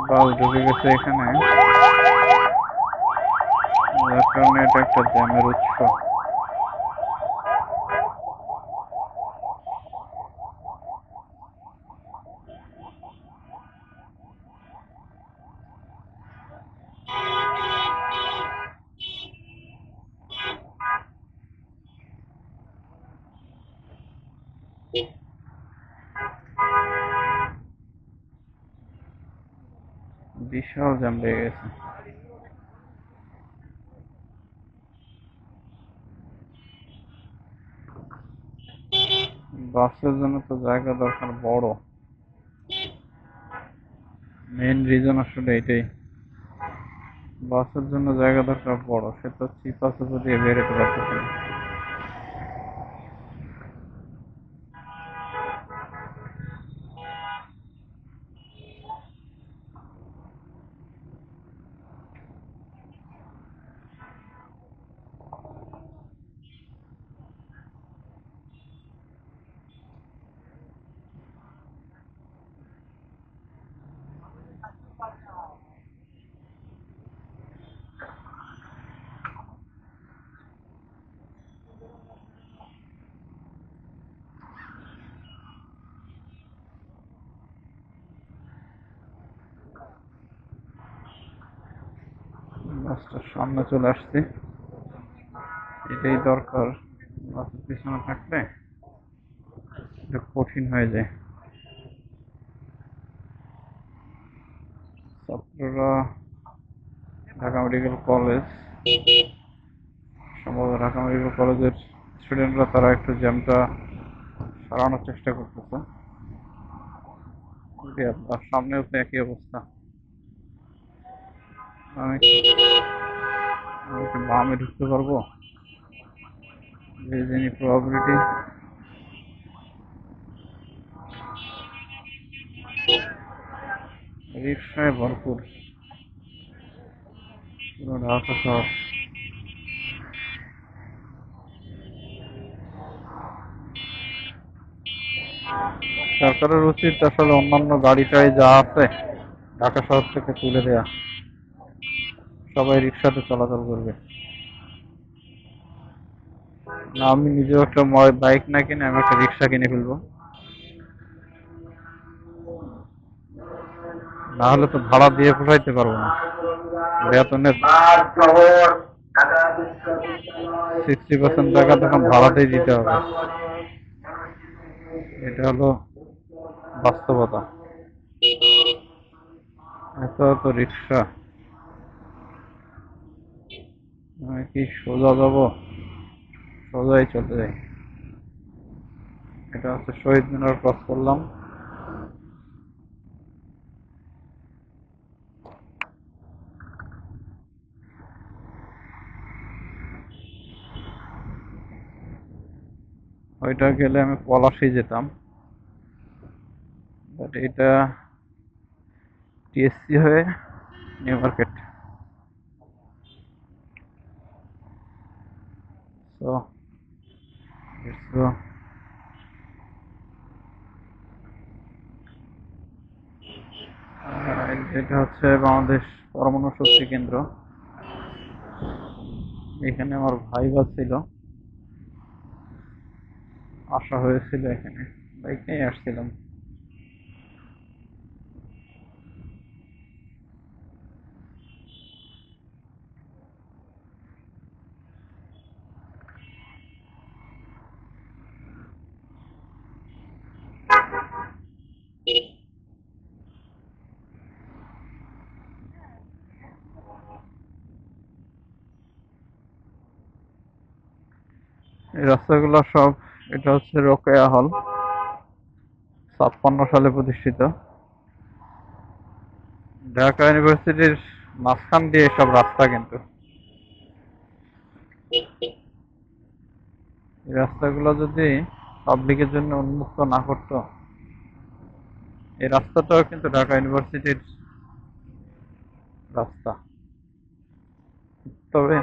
বাস ঢুকে গেছে এখানে, যার কারণে এটা একটা জ্যামের উৎস। বিশাল জ্যাম লেগে গেছে। বাসের জন্য তো জায়গা দরকার বড়, মেইন রিজন আসলে এটাই। বাসের জন্য জায়গা দরকার বড়, সে তো চিপা চুপো দিয়ে বেরোতে পারতেছে না। বাসটার সামনে চলে আসছে, এটাই দরকার। বাসের পিছনে থাকলে এটা কঠিন হয়ে যায়। ছাত্ররা ঢাকা মেডিকেল কলেজ, সম্ভবত ঢাকা মেডিকেল কলেজের স্টুডেন্টরা, তারা একটু জ্যামটা সারানোর চেষ্টা করতেছে। তার সামনেও তো একই অবস্থা। আমি আমি কি বামে ঢুকতে পারবো? There is any probability? রিক্সায় ভরপুর পুরো ঢাকা শহর। সরকারের উচিত আসলে অন্যান্য গাড়ি টাড়ি যা আছে ঢাকা শহর থেকে তুলে দেয়া, সবাই রিক্সাতে চলাচল করবে। না, আমি নিজেও একটা বাইক না কিনে আমি একটা রিক্সা কিনে ফেলবো, না হলে তো ভাড়া দিয়ে পোষাইতে পারবো না। বেতনের 60% টাকা তখন ভাড়াতেই দিতে হবে। এটা হলো বাস্তবতা। এত এত রিক্সা, আমি কি সোজা যাবো? সোজাই চলে যাই। এটা হচ্ছে শহীদ মিনার ক্রস করলাম। ওইটা গেলে আমি পলাশী যেতাম, বাট এটা টিএসসি হয়ে new market. So let's go. এটা হচ্ছে বাংলাদেশ পরমাণু শক্তি কেন্দ্র। এখানে আমার ভাইবা ছিল, আসা হয়েছিল, এখানে বাইক নিয়ে আসছিলাম। এই রাস্তাগুলো সব, এটা হচ্ছে রোকেয়া হল, 56 সালে প্রতিষ্ঠিত। ঢাকা ইউনিভার্সিটির মাঝখান দিয়ে সব রাস্তা, কিন্তু এই রাস্তাগুলো যদি পাবলিকের জন্য উন্মুক্ত না করতো, এই রাস্তাটাও কিন্তু ঢাকা ইউনিভার্সিটির রাস্তা, তবে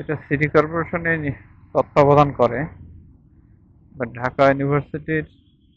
এটা সিটি কর্পোরেশনে তত্ত্বাবধান করে, বাট ঢাকা ইউনিভার্সিটির